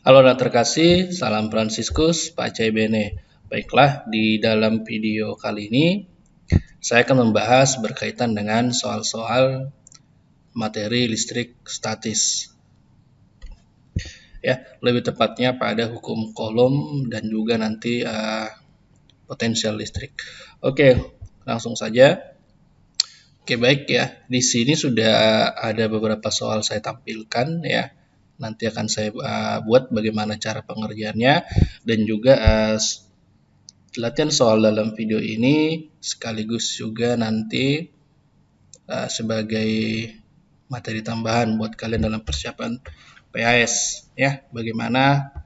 Halo anak terkasih, salam Fransiskus, Pacai Bene. Baiklah, di dalam video kali ini saya akan membahas berkaitan dengan soal-soal materi listrik statis. Ya, lebih tepatnya pada hukum Coulomb dan juga nanti potensial listrik. Oke, langsung saja. Oke, baik ya. Di sini sudah ada beberapa soal saya tampilkan ya. Nanti akan saya buat bagaimana cara pengerjaannya dan juga latihan soal dalam video ini sekaligus juga nanti sebagai materi tambahan buat kalian dalam persiapan PAS ya. Bagaimana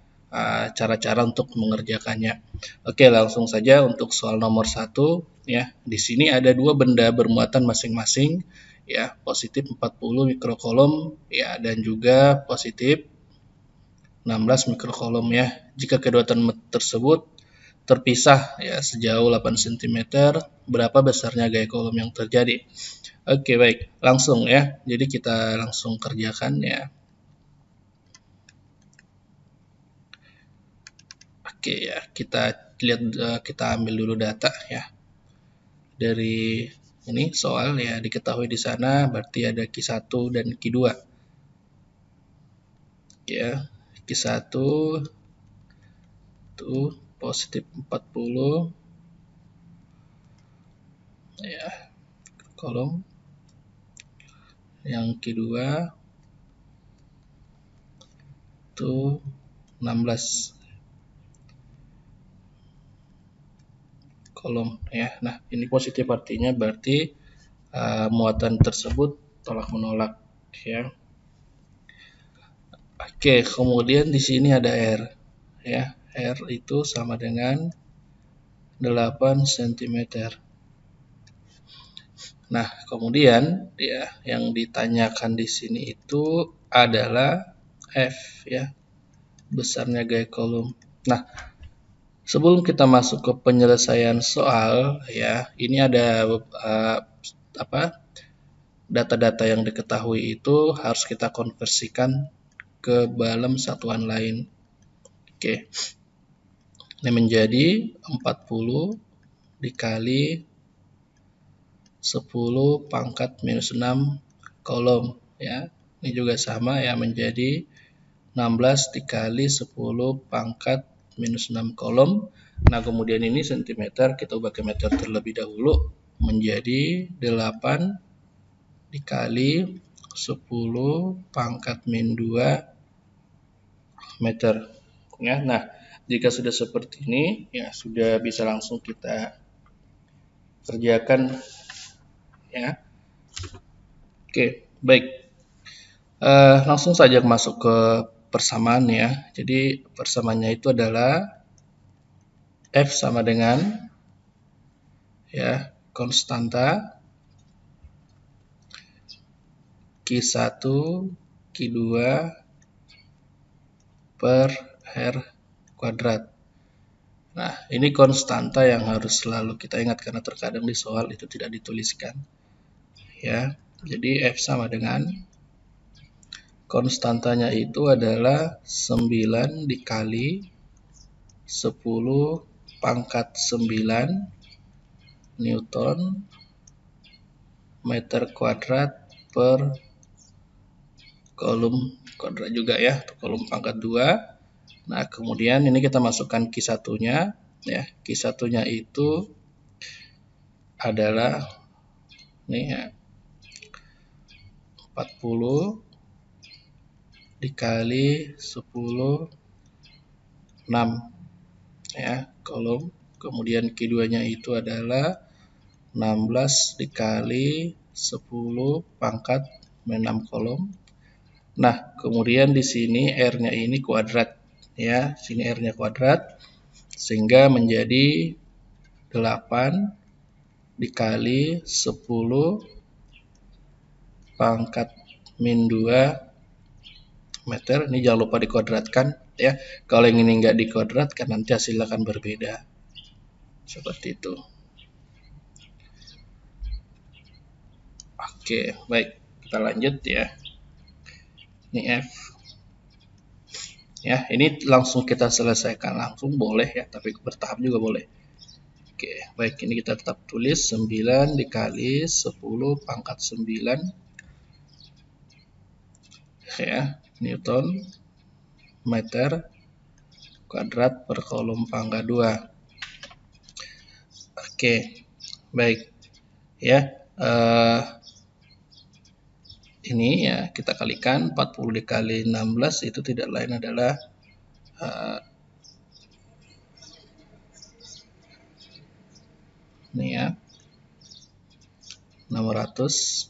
cara-cara untuk mengerjakannya. Oke, langsung saja untuk soal nomor 1 ya. Di sini ada dua benda bermuatan masing-masing ya, positif 40 mikrocoulomb ya dan juga positif 16 mikrocoulomb ya. Jika kedua tersebut terpisah ya sejauh 8 cm, berapa besarnya gaya Coulomb yang terjadi? Oke, baik, langsung ya. Jadi kita langsung kerjakan ya. Oke ya, kita lihat kita ambil dulu data ya. Dari ini soal ya diketahui di sana berarti ada Q1 dan Q2. Ya, Q1 itu positif 40 ya, kolom. Yang kedua itu 16 kolom ya. Nah, ini positif artinya berarti muatan tersebut tolak menolak ya. Oke, kemudian di sini ada R ya. R itu sama dengan 8 cm. Nah, kemudian ya yang ditanyakan di sini itu adalah F ya, besarnya gaya Coulomb. Nah, sebelum kita masuk ke penyelesaian soal ya, ini ada data-data yang diketahui itu harus kita konversikan ke dalam satuan lain. Oke. Ini menjadi 40 dikali 10 pangkat minus 6 kolom ya. Ini juga sama ya, menjadi 16 dikali 10 pangkat minus 6 kolom. Nah, kemudian ini cm, kita ubah ke meter terlebih dahulu, menjadi 8 dikali 10 pangkat min 2 meter ya. Nah, jika sudah seperti ini ya sudah bisa langsung kita kerjakan ya. Oke, baik. Langsung saja masuk ke persamaan ya. Jadi persamaannya itu adalah F sama dengan ya konstanta Q1 Q2 per R kuadrat. Nah, ini konstanta yang harus selalu kita ingat karena terkadang di soal itu tidak dituliskan. Ya, jadi F sama dengan konstantanya itu adalah 9 dikali 10 pangkat 9 Newton meter kuadrat per kolom kuadrat juga ya, kolom pangkat 2. Nah, kemudian ini kita masukkan Q1-nya ya. Q1-nya itu adalah nih ya, 40 dikali 10 6 ya, kolom. Kemudian Q2-nya itu adalah 16 dikali 10 pangkat 6 kolom. Nah, kemudian di sini R-nya ini kuadrat ya, sini R-nya kuadrat sehingga menjadi 8 dikali 10 pangkat min 2 meter. Ini jangan lupa dikuadratkan ya. Kalau yang ini nggak dikuadratkan nanti hasilnya akan berbeda. Seperti itu. Oke, baik. Kita lanjut ya. Ini F. Ya, ini langsung kita selesaikan langsung boleh ya, tapi bertahap juga boleh. Oke, baik, ini kita tetap tulis 9 dikali 10 pangkat 9 ya, Newton meter kuadrat per kolom pangkat 2. Oke, baik ya. Ini ya kita kalikan 40 dikali 16 itu tidak lain adalah ini ya 640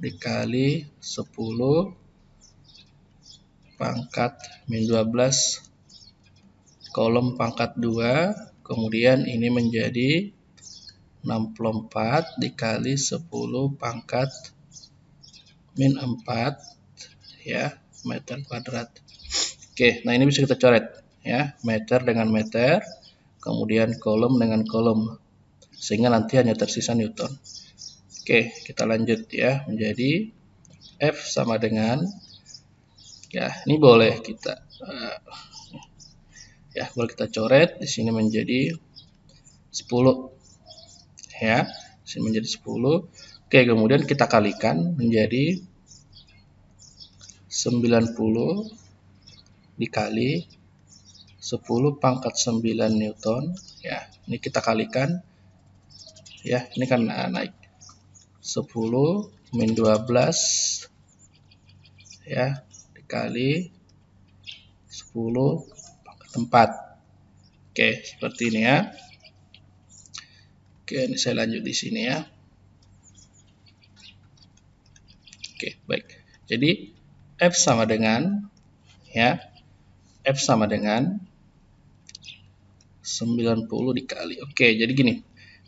dikali 10 pangkat min 12 kolom pangkat 2, kemudian ini menjadi 64 dikali 10 pangkat min 4 ya, meter kuadrat. Oke, nah ini bisa kita coret ya, meter dengan meter, kemudian kolom dengan kolom, sehingga nanti hanya tersisa Newton. Oke, kita lanjut ya, menjadi F sama dengan ya, ini boleh kita ya, boleh kita coret di sini menjadi 10 ya, di sini menjadi 10. Oke, kemudian kita kalikan menjadi 90 dikali 10 pangkat 9 Newton ya, ini kita kalikan ya, ini kan naik 10 min 12 ya dikali 10 pangkat 4. Oke, seperti ini ya. Oke, ini saya lanjut di sini ya. Oke, baik. Jadi F sama dengan ya, F sama dengan 90 dikali. Oke, jadi gini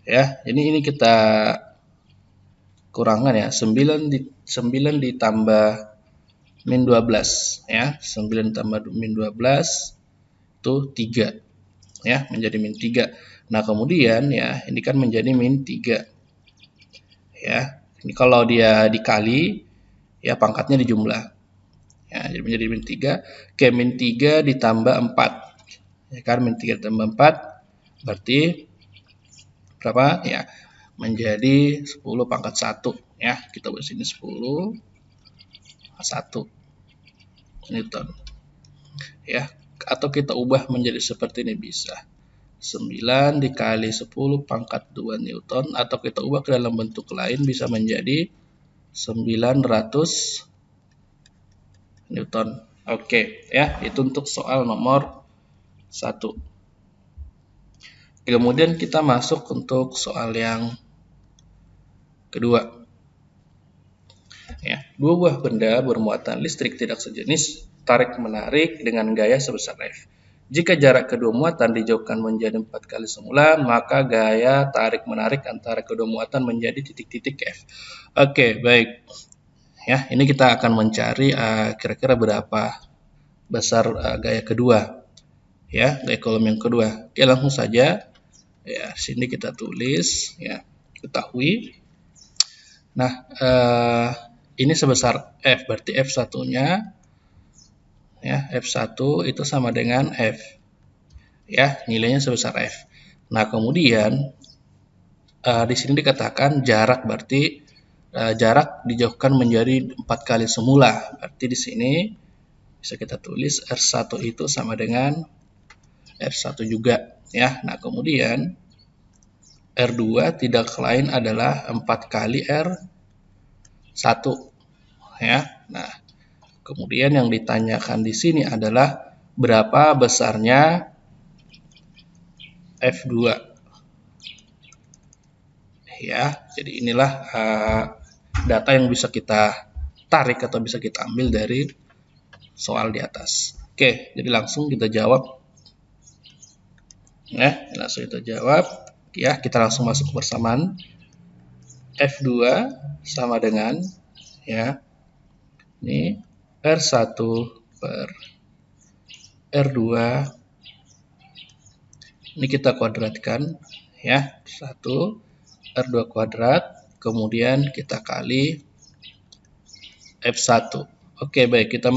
ya. Ini kita kurangan ya. 9 ditambah min 12 ya. 9 tambah min 12 itu 3 ya, menjadi min 3. Nah, kemudian ya, ini kan menjadi min 3 ya. Ini kalau dia dikali ya, pangkatnya dijumlah ya, jadi menjadi min 3. Oke, min 3 ditambah 4 ya kan, min 3 ditambah 4 berarti berapa ya, menjadi 10 pangkat 1 ya, kita buat sini 10 1 Newton ya, atau kita ubah menjadi seperti ini bisa 9 dikali 10 pangkat 2 Newton, atau kita ubah ke dalam bentuk lain bisa menjadi 900 Newton. Oke ya, itu untuk soal nomor 1. Kemudian kita masuk untuk soal yang kedua. Ya, dua buah benda bermuatan listrik tidak sejenis tarik-menarik dengan gaya sebesar F. Jika jarak kedua muatan dijauhkan menjadi 4 kali semula, maka gaya tarik-menarik antara kedua muatan menjadi titik-titik F. Oke, baik. Ya, ini kita akan mencari kira-kira berapa besar gaya kedua. Ya, gaya kolom yang kedua. Oke, langsung saja. Ya, sini kita tulis ya, ketahui. Nah, ini sebesar F, berarti F1-nya ya, F1 itu sama dengan F. Ya, nilainya sebesar F. Nah, kemudian di sini dikatakan jarak, berarti jarak dijauhkan menjadi 4 kali semula. Berarti di sini bisa kita tulis R1 itu sama dengan R1 juga ya. Nah, kemudian R2 tidak lain adalah 4 kali R1 ya. Nah, kemudian yang ditanyakan di sini adalah berapa besarnya F2 ya. Jadi inilah data yang bisa kita tarik atau bisa kita ambil dari soal di atas. Oke, jadi langsung kita jawab ya, langsung kita jawab ya. Kita langsung masuk ke persamaan. F2 sama dengan ya, ini R1 per R2, ini kita kuadratkan ya, 1 R2 kuadrat, kemudian kita kali F1 Oke, baik, kita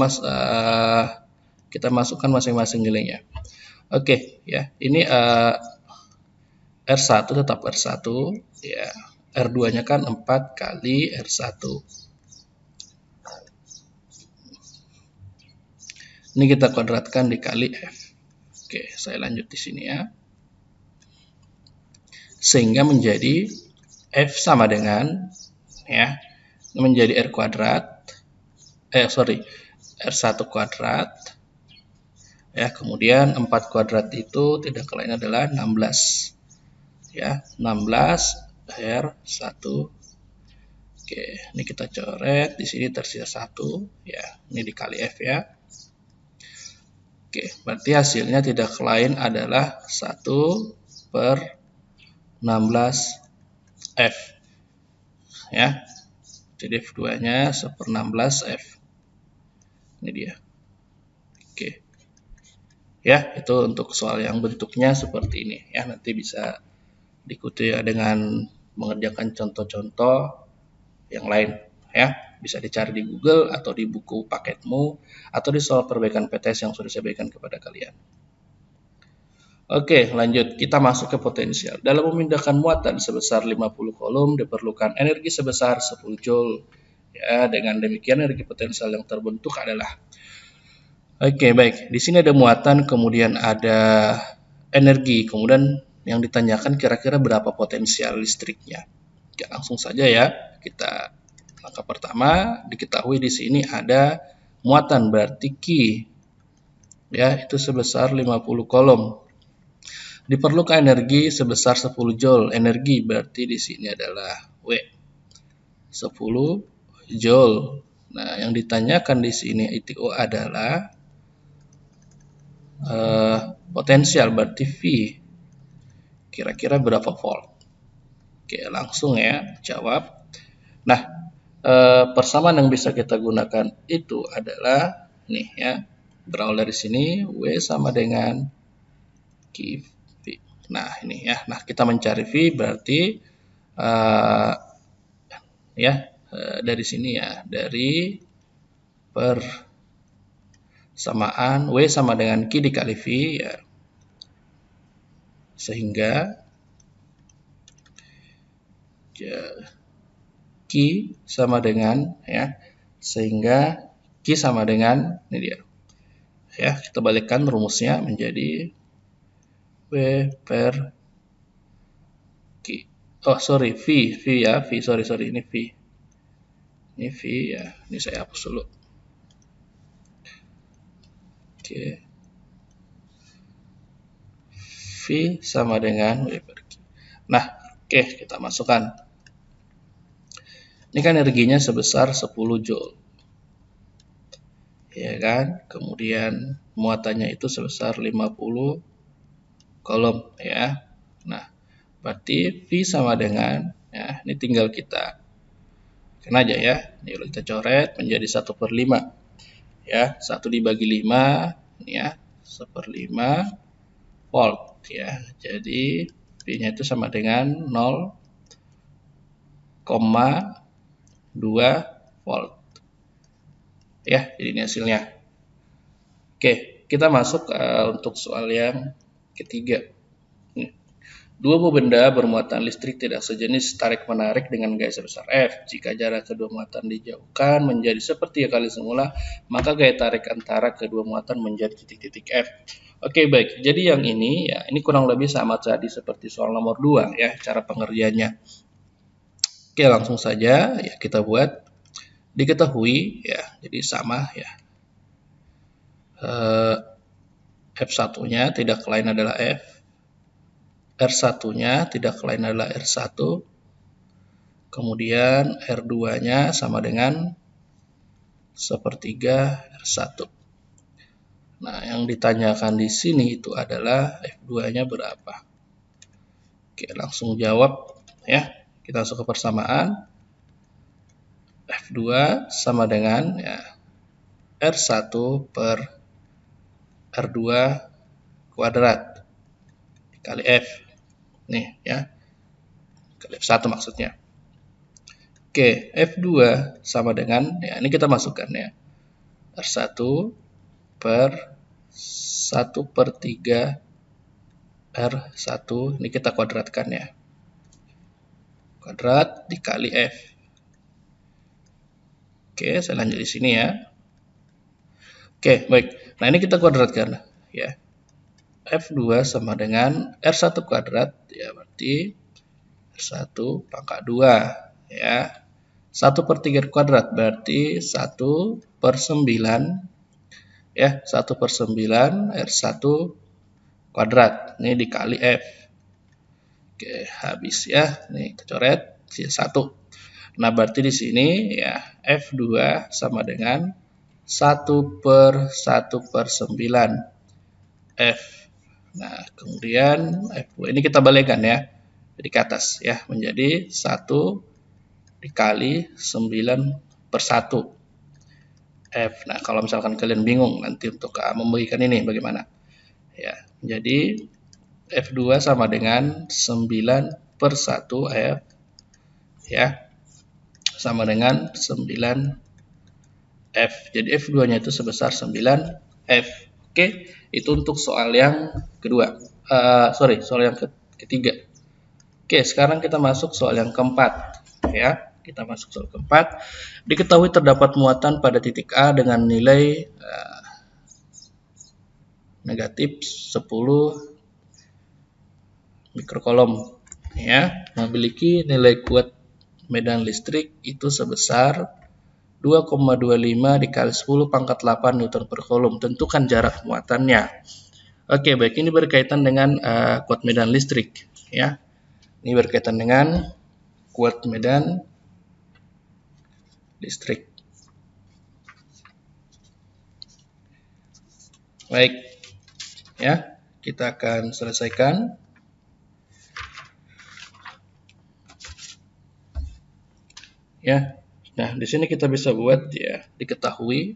masukkan masing-masing nilainya. Oke, ya. Ini R1 tetap R1, ya. R2-nya kan 4 kali R1. Ini kita kuadratkan dikali F. Oke, saya lanjut di sini ya. Sehingga menjadi F sama dengan, ya, menjadi R kuadrat, R1 kuadrat, ya, kemudian 4 kuadrat itu tidak lain adalah 16, ya, 16 R1. Oke, ini kita coret, di sini tersisa 1, ya, ini dikali F ya. Oke, berarti hasilnya tidak lain adalah 1/16 F, ya. Jadi F2-nya 1/16 F. Ini dia. Oke. Ya, itu untuk soal yang bentuknya seperti ini ya. Nanti bisa diikuti ya dengan mengerjakan contoh-contoh yang lain ya. Bisa dicari di Google atau di buku paketmu atau di soal perbaikan PTS yang sudah saya berikan kepada kalian. Oke, lanjut. Kita masuk ke potensial. Dalam memindahkan muatan sebesar 50 kolom diperlukan energi sebesar 10 Joule. Ya, dengan demikian energi potensial yang terbentuk adalah. Oke, baik. Di sini ada muatan, kemudian ada energi, kemudian yang ditanyakan kira-kira berapa potensial listriknya. Oke, langsung saja ya. Kita langkah pertama diketahui di sini ada muatan berarti Q. Ya, itu sebesar 50 kolom. Diperlukan energi sebesar 10 Joule. Energi berarti di sini adalah W. 10 Joule. Nah, yang ditanyakan di sini itu adalah potensial berarti V. Kira-kira berapa volt? Oke, langsung ya jawab. Nah, persamaan yang bisa kita gunakan itu adalah nih ya. Berawal dari sini W sama dengan Q. Nah, ini ya. Nah, kita mencari V berarti dari sini ya, dari persamaan W sama dengan Q dikali V ya. Sehingga Q sama dengan ya. Sehingga Q sama dengan ini dia. Ya, kita balikkan rumusnya menjadi W per Q. Oh, sorry, V ya, V, sorry, ini V. Ini V ya, ini saya hapus dulu. Oke. V sama dengan W per Q. Nah, oke, kita masukkan. Ini kan energinya sebesar 10 Joule. Ya kan? Kemudian muatannya itu sebesar 50 kolom ya. Nah, berarti V sama dengan ya, ini tinggal kita kan aja ya. Ini kita coret menjadi 1/5. Ya, 1 dibagi 5 ini ya, 1/5 volt ya. Jadi V-nya itu sama dengan 0,2 volt. Ya, jadi ini hasilnya. Oke, kita masuk untuk soal yang ketiga. Dua buah benda bermuatan listrik tidak sejenis tarik-menarik dengan gaya sebesar F. Jika jarak kedua muatan dijauhkan menjadi seperti kali semula, maka gaya tarik antara kedua muatan menjadi titik-titik F. Oke, baik. Jadi yang ini ya, ini kurang lebih sama tadi seperti soal nomor 2 ya, cara pengerjaannya. Oke, langsung saja ya kita buat. Diketahui ya, jadi sama ya. F1-nya tidak lain adalah F. R1-nya tidak lain adalah R1. Kemudian R2-nya sama dengan sepertiga R1. Nah, yang ditanyakan di sini itu adalah F2-nya berapa. Oke, langsung jawab ya. Kita masuk ke persamaan. F2 sama dengan ya, R1 per R2 kuadrat dikali F. Nih ya, kali F1 maksudnya. Oke, F2 sama dengan, ya ini kita masukkan ya, R1 per 1/3 R1, ini kita kuadratkan ya. Kuadrat dikali F. Oke, saya lanjut di sini ya. Oke, baik. Nah, ini kita kuadratkan ya. F2 sama dengan R1 kuadrat, ya berarti R1 pangkat 2 ya. 1/3 kuadrat berarti 1/9 ya, 1/9 R1 kuadrat. Ini dikali F. Oke, habis ya. Nih kita coret sisa 1. Nah, berarti di sini ya F2 sama dengan 1/1/9 F. Nah, kemudian F2 ini kita balikkan ya. Jadi ke atas ya, menjadi 1 dikali 9/1 F. Nah, kalau misalkan kalian bingung nanti untuk membagikan ini bagaimana? Ya, jadi F2 sama dengan 9/1 F ya. Sama dengan 9 F. Jadi F2-nya itu sebesar 9 F. Oke, itu untuk soal yang kedua. Soal yang ketiga. Oke, sekarang kita masuk soal yang keempat. Ya, kita masuk soal keempat. Diketahui terdapat muatan pada titik A dengan nilai negatif 10 mikrokolom. Ya, memiliki nilai kuat medan listrik itu sebesar 2,25 dikali 10 pangkat 8 Newton per kolom. Tentukan jarak muatannya. Oke, baik, ini berkaitan dengan kuat medan listrik ya. Ini berkaitan dengan kuat medan listrik. Baik. Ya, kita akan selesaikan. Ya. Nah, di sini kita bisa buat ya, diketahui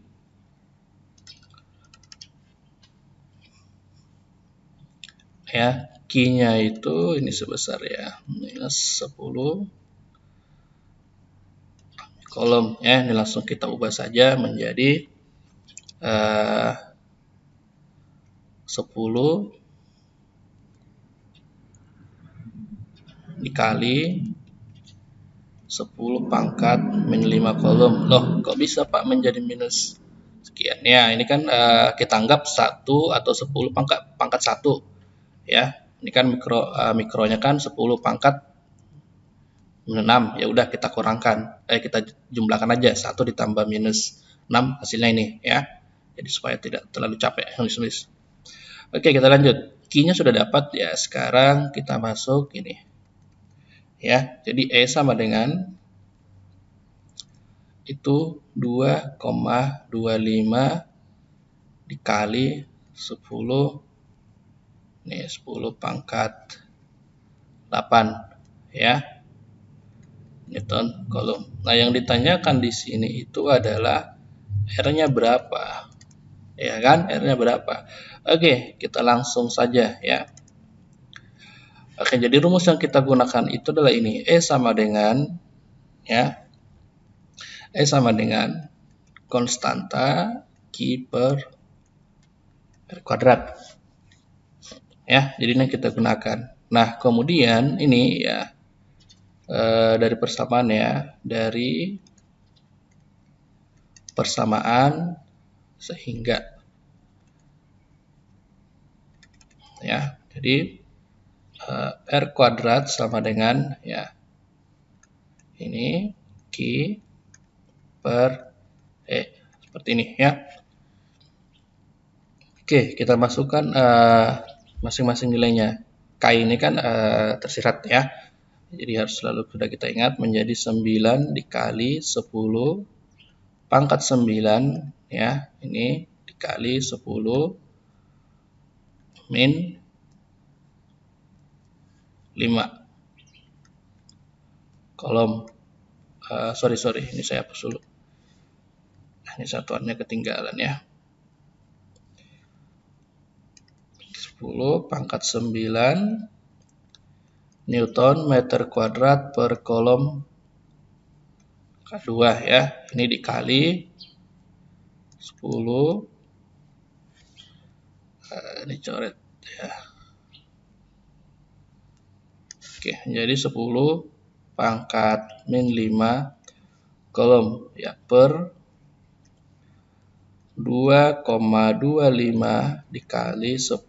ya, Q-nya itu ini sebesar ya minus 10 kolom ya. Ini langsung kita ubah saja menjadi 10 dikali 10 pangkat min 5 kolom. Loh, kok bisa Pak menjadi minus sekian? Ya, ini kan kita anggap 1 atau 10 pangkat 1 ya. Ini kan mikronya kan 10 pangkat min 6. Ya udah kita kurangkan. Kita jumlahkan aja 1 ditambah minus 6 hasilnya ini ya. Jadi supaya tidak terlalu capek nulis-nulis. Oke, kita lanjut. Q-nya sudah dapat ya. Sekarang kita masuk ini. Ya, jadi E sama dengan itu 2,25 dikali 10 nih 10 pangkat 8 ya Newton kolom. Nah, yang ditanyakan di sini itu adalah R-nya berapa? Ya kan? R-nya berapa? Oke, kita langsung saja ya. Oke, jadi rumus yang kita gunakan itu adalah ini. E sama dengan ya. E sama dengan konstanta Q per R kuadrat. Ya, jadi ini kita gunakan. Nah, kemudian ini ya dari persamaan ya, dari persamaan sehingga ya. Jadi R kuadrat sama dengan ya ini Q per E seperti ini ya. Oke, kita masukkan masing-masing nilainya. K ini kan tersirat ya. Jadi harus selalu sudah kita ingat menjadi 9 dikali 10 pangkat 9 ya. Ini dikali 10 min 5 kolom. Sorry, ini saya hapus dulu. Ini satuannya ketinggalan ya. 10 pangkat 9 Newton meter kuadrat per kolom K2 ya. Ini dikali 10 ini coret ya. Oke, jadi 10 pangkat min 5 kolom ya per 2,25 dikali 10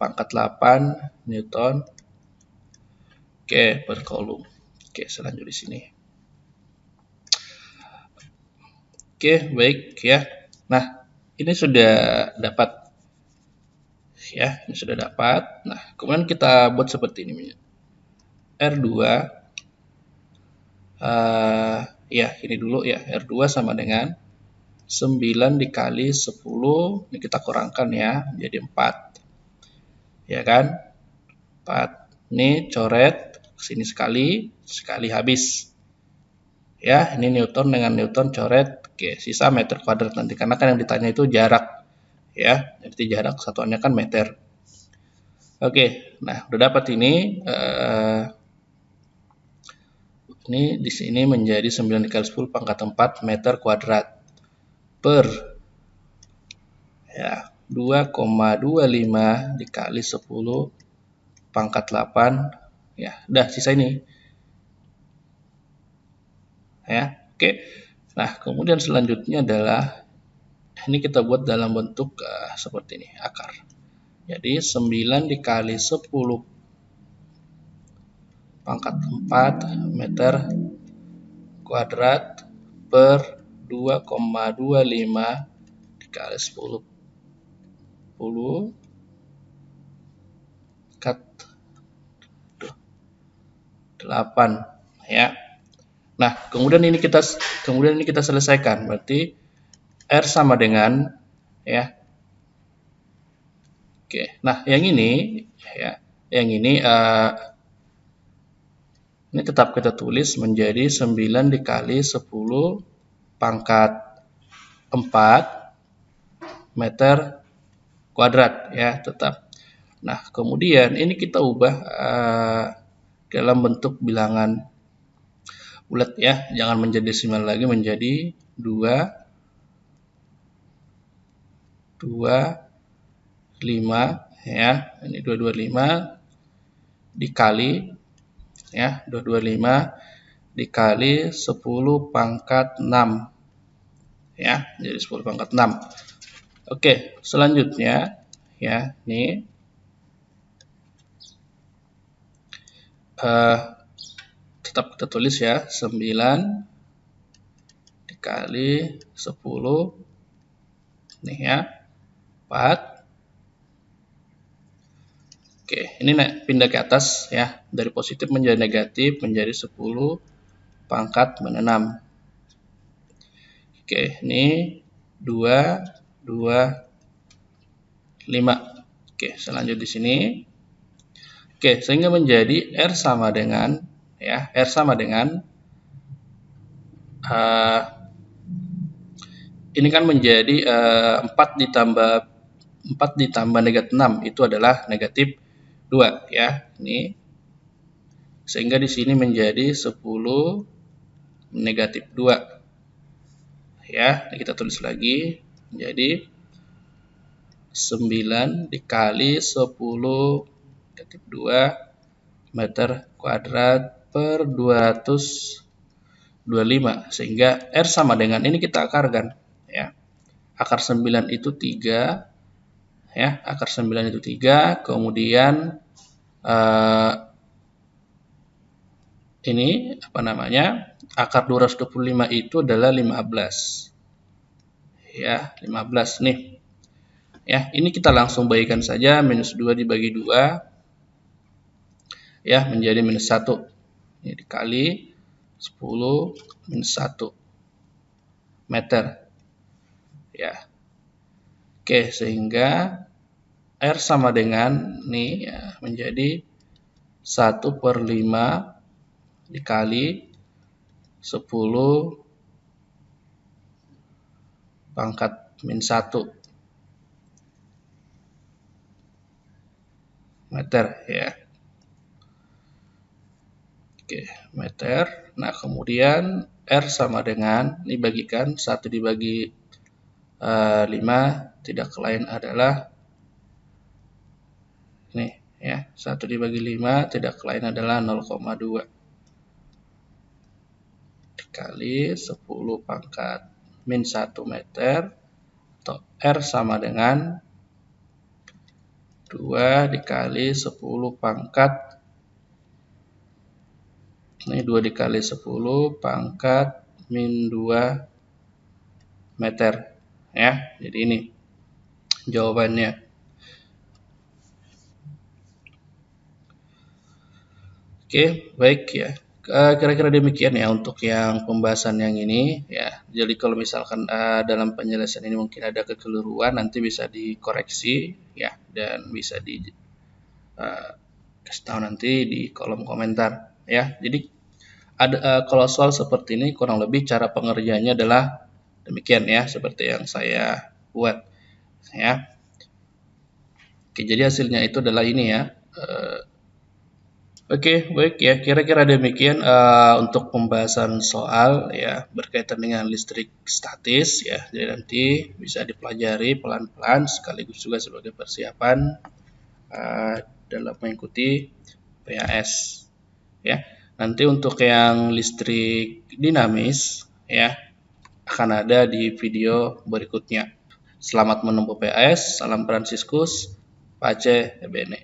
pangkat 8 Newton per kolom. Oke, selanjut di sini. Oke, baik ya. Nah, ini sudah dapat ya, ini sudah dapat. Nah, kemudian kita buat seperti ini. R2 ya, ini dulu ya. R2 sama dengan 9 dikali 10, ini kita kurangkan ya, jadi 4. Ya kan? 4. Ini coret sini sekali habis. Ya, ini Newton dengan Newton coret. Oke, sisa meter kuadrat nanti karena kan yang ditanya itu jarak. Ya, jadi jarak satuannya kan meter. Oke, nah udah dapat ini. Ini di sini menjadi 9 dikali 10 pangkat 4 meter kuadrat per ya 2,25 dikali 10 pangkat 8 ya, udah sisa ini. Ya, oke. Nah, kemudian selanjutnya adalah ini kita buat dalam bentuk seperti ini, akar. Jadi 9 dikali 10 pangkat 4 meter kuadrat per 2,25 dikali 10 pangkat 8 ya. Nah, kemudian ini kita selesaikan. Berarti R sama dengan ya. Oke. Nah, yang ini ya, yang ini tetap kita tulis menjadi 9 dikali 10 pangkat 4 meter kuadrat ya, tetap. Nah, kemudian ini kita ubah dalam bentuk bilangan bulat ya, jangan menjadi desimal lagi, menjadi 225 ya. Ini 225 dikali ya, 225 dikali 10 pangkat 6 ya, jadi 10 pangkat 6. Oke, selanjutnya ya, ini tetap kita tulis ya, 9 dikali 10 nih ya, 4. Oke, ini pindah ke atas ya, dari positif menjadi negatif menjadi 10 pangkat min 6. Oke, ini 2, 2, 5. Oke, selanjut di sini. Oke, sehingga menjadi R sama dengan ya, R sama dengan ini kan menjadi 4 ditambah negatif 6 itu adalah negatif 2 ya. Ini sehingga di sini menjadi 10 negatif 2. Ya, kita tulis lagi menjadi 9 dikali 10 negatif 2 meter kuadrat per 225, sehingga R sama dengan ini kita akarkan ya. Akar 9 itu 3 ya, akar 9 itu 3, kemudian ini apa namanya, akar 225 itu adalah 15 ya, 15 nih ya. Ini kita langsung bagikan saja, minus 2 dibagi 2 ya, menjadi minus 1 ini dikali 10 minus 1 meter ya. Oke, sehingga R sama dengan ini ya, menjadi 1/5 dikali 10 pangkat min 1 meter ya. Oke, meter. Nah, kemudian R sama dengan ini bagikan 1 dibagi 5 tidak lain adalah ini ya, 1 dibagi 5 tidak lain adalah 0,2 dikali 10 pangkat min 1 meter, atau R sama dengan 2 dikali 10 pangkat, ini 2 dikali 10 pangkat min 2 meter ya. Jadi ini jawabannya. Oke, baik ya. Kira-kira demikian ya untuk yang pembahasan yang ini ya. Jadi kalau misalkan dalam penjelasan ini mungkin ada kekeliruan, nanti bisa dikoreksi ya, dan bisa di kasih tahu nanti di kolom komentar ya. Jadi ada kalau soal seperti ini kurang lebih cara pengerjaannya adalah demikian ya, seperti yang saya buat ya. Oke, jadi hasilnya itu adalah ini ya. Oke, baik ya. Kira-kira demikian untuk pembahasan soal ya berkaitan dengan listrik statis ya. Jadi nanti bisa dipelajari pelan-pelan sekaligus juga sebagai persiapan dalam mengikuti PAS ya. Nanti untuk yang listrik dinamis ya akan ada di video berikutnya. Selamat menempuh PAS. Salam Fransiskus. Pace Bene.